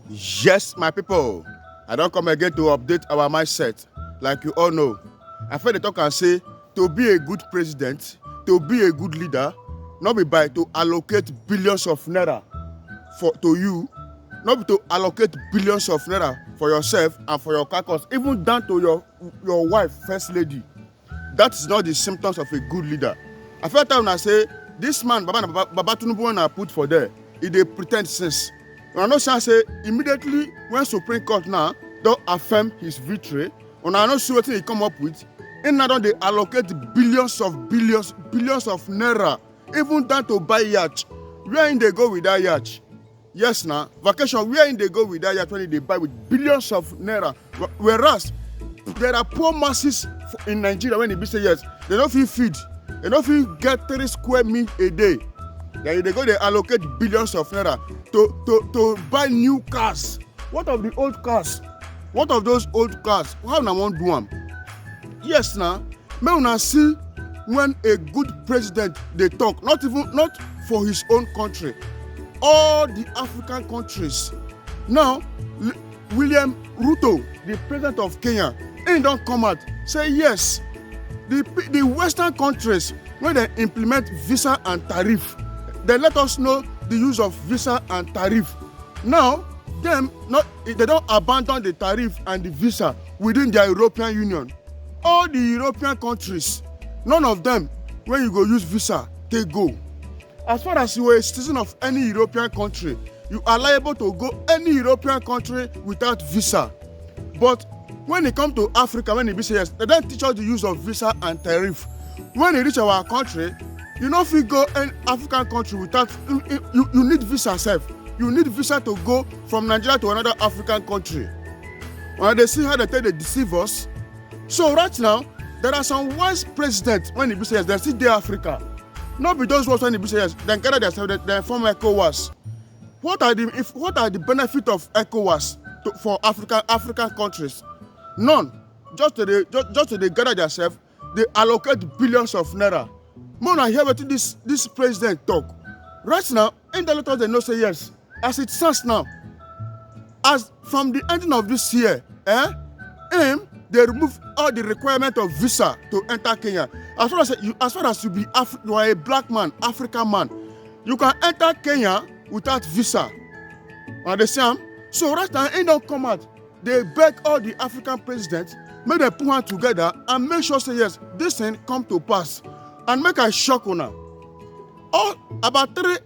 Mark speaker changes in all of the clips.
Speaker 1: Yes, my people, I don't come again to update our mindset. Like you all know, I feel the talk and say to be a good president, to be a good leader, not be by to allocate billions of naira to you, not be to allocate billions of naira for yourself and for your caucus, even down to your wife, first lady. That is not the symptoms of a good leader. I feel time when I say this man, Baba Tinubu, when I put for there, he dey pretend since. When I know say immediately when Supreme Court now don't affirm his victory, when I know see what he come up with, in now they allocate billions of naira, even down to buy yacht. Where in they go with that yacht? Yes, now vacation. Where in they go with that yacht when they buy with billions of naira? Whereas there are poor masses in Nigeria when they say yes, they don't feel feed, they don't feel get 3 square meal a day. Then they go they allocate billions of naira to buy new cars. What of the old cars? What of those old cars? How na wan do them? Yes, now may una see when a good president they talk, not for his own country, all the African countries. Now William Ruto, the president of Kenya, he don't come out say yes. The Western countries when they implement visa and tariff, they let us know the use of visa and tariff. Now they don't abandon the tariff and the visa within their European Union. All the European countries, none of them when you go use visa they go. As far as you are a citizen of any European country, you are liable to go any European country without visa. But when it comes to Africa, when it be yes, they don't teach us the use of visa and tariff. When it reach our country, you know if you go in African country without you need visa self. You need visa to go from Nigeria to another African country. When they see how they deceive us. So right now, there are some wise presidents when it be yes, they see the Africa. Not be those ones when it be yes, then gather themselves, they form ECOWAS. What are the benefits of ECOWAS for African countries? None. Just to they gather themselves, they allocate billions of naira. More I hear what this president talk. Right now, in the letters they know say yes. As it stands now, as from the ending of this year, they remove all the requirement of visa to enter Kenya. As far as you are a black man, African man, you can enter Kenya without visa. Understand? So right now, it don't come out. They beg all the African presidents, make them put hands together and make sure say yes, this thing come to pass. And make a shock on her. All about 3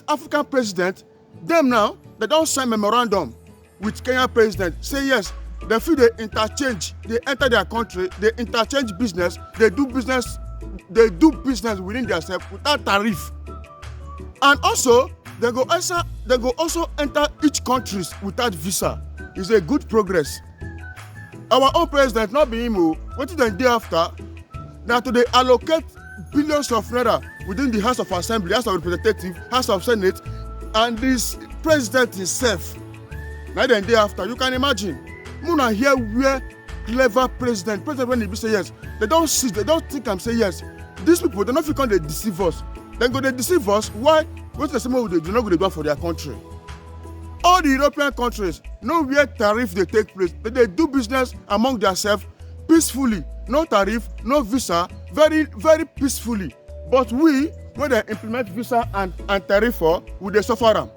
Speaker 1: African presidents, them now, they don't sign memorandum with Kenya president. Say yes, they feel they interchange, they enter their country, they interchange business, they do business within themselves without tariff. And also, they go also enter each country without visa. It's a good progress. Our own president, not be him, what did they do after? Now to they allocate billions of naira within the House of Assembly, House of Representatives, House of Senate, and this president himself. Now then day after, you can imagine. Muna here where clever president when he say yes, they don't think and say yes. These people, they don't feel they deceive us. Then go they deceive us. Why? What's the same way they do not go to do for their country? All the European countries, nowhere tariff they take place, but they do business among themselves peacefully. No tariff, no visa, very, very peacefully. But we, when they implement visa and tariff, we they suffer them.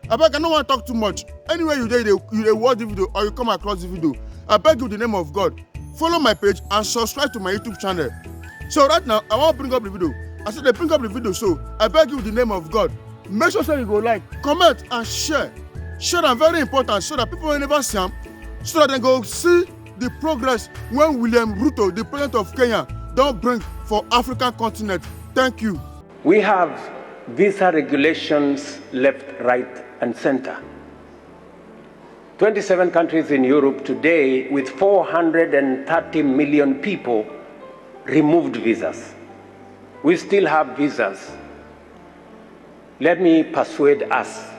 Speaker 1: I beg, I don't want to talk too much. Anyway, you watch the video or you come across the video, I beg you in the name of God, follow my page and subscribe to my YouTube channel. So right now, I want to bring up the video. I said they bring up the video, so I beg you in the name of God, make sure you go like, comment and share. Share them very important so that people will never see them, so that they go see the progress when William Ruto, the president of Kenya, don't bring for African continent. Thank you.
Speaker 2: We have visa regulations left, right, and center. 27 countries in Europe today with 430 million people removed visas. We still have visas. Let me persuade us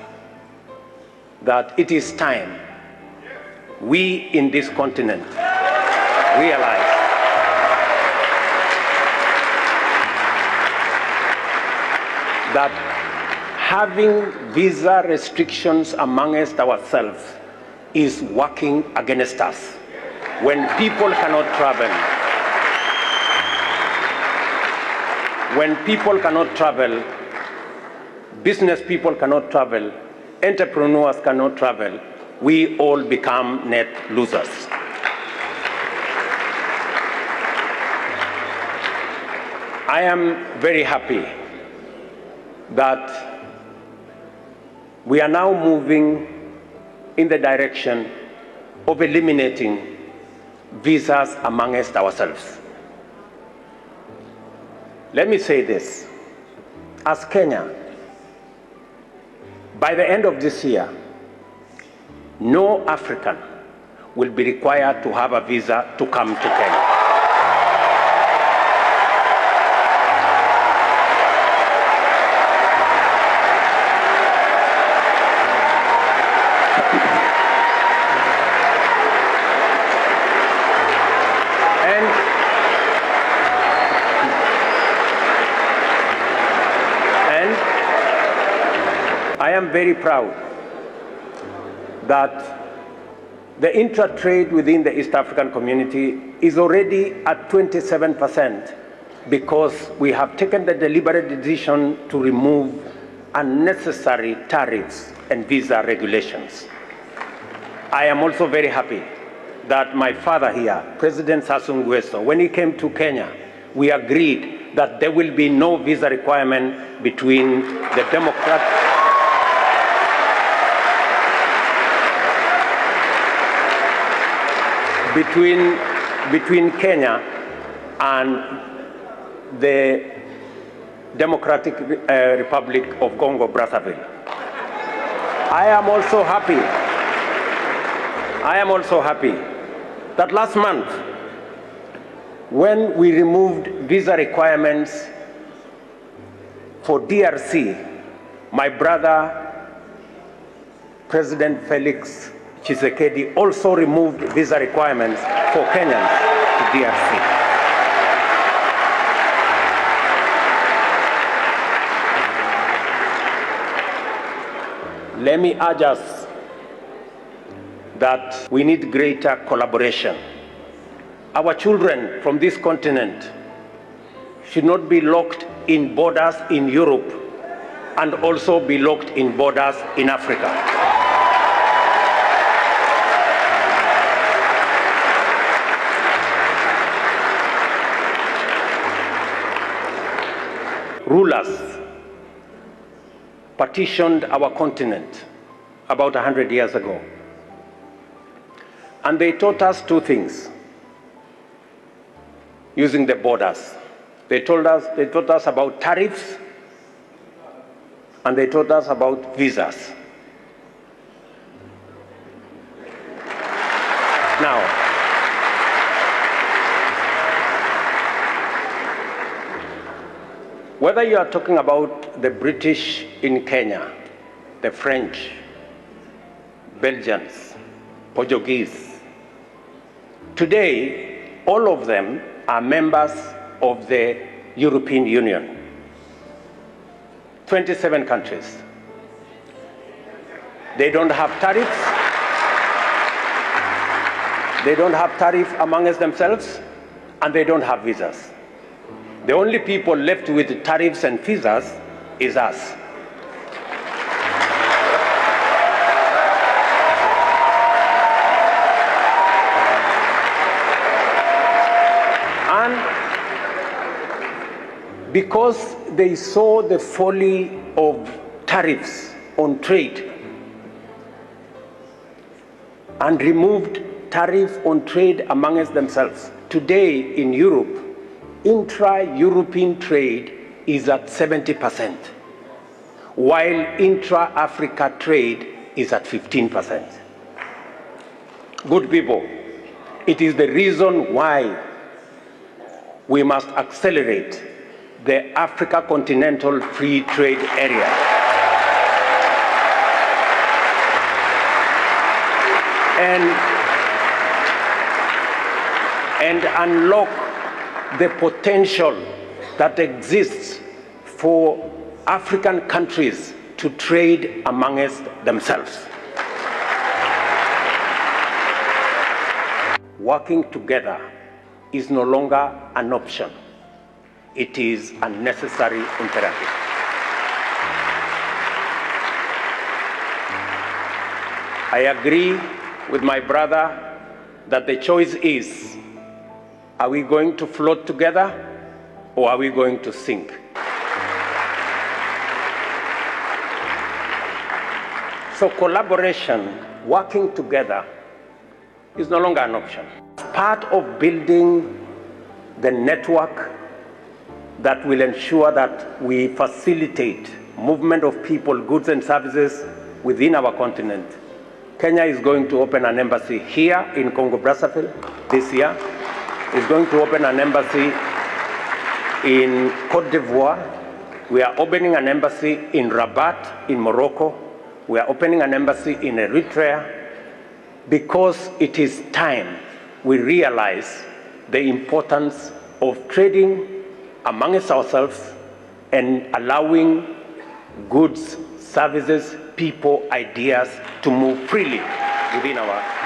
Speaker 2: that it is time we in this continent realize that having visa restrictions amongst ourselves is working against us. When people cannot travel, business people cannot travel, entrepreneurs cannot travel, we all become net losers. I am very happy that we are now moving in the direction of eliminating visas amongst ourselves. Let me say this. As Kenya, by the end of this year, no African will be required to have a visa to come to Kenya. I am very proud that the intra-trade within the East African community is already at 27% because we have taken the deliberate decision to remove unnecessary tariffs and visa regulations. I am also very happy that my father here, President Sassou Nguesso, when he came to Kenya, we agreed that there will be no visa requirement between the Democrat between Kenya and the Democratic Republic of Congo Brazzaville. I am also happy that last month, when we removed visa requirements for DRC, my brother, President Felix Tshisekedi, also removed visa requirements for Kenyans to DRC. Let me urge us that we need greater collaboration. Our children from this continent should not be locked in borders in Europe and also be locked in borders in Africa. Rulers partitioned our continent about 100 years ago. And they taught us two things using the borders. They taught us about tariffs, and they taught us about visas. Now, whether you are talking about the British in Kenya, the French, Belgians, Portuguese, today all of them are members of the European Union. 27 countries. They don't have tariffs. They don't have tariffs amongst themselves, and they don't have visas. The only people left with tariffs and visas is us. And because they saw the folly of tariffs on trade and removed tariff on trade amongst themselves, today in Europe, intra-European trade is at 70%, while intra-Africa trade is at 15%. Good people, it is the reason why we must accelerate the Africa Continental Free Trade Area. And unlock the potential that exists for African countries to trade amongst themselves. Working together is no longer an option. It is a necessary imperative. I agree with my brother that the choice is, are we going to float together or are we going to sink? So collaboration, working together, is no longer an option. Part of building the network that will ensure that we facilitate movement of people, goods and services within our continent. Kenya is going to open an embassy here in Congo-Brazzaville this year. It's going to open an embassy in Cote d'Ivoire. We are opening an embassy in Rabat in Morocco. We are opening an embassy in Eritrea, because it is time we realize the importance of trading amongst ourselves and allowing goods, services, people, ideas to move freely within our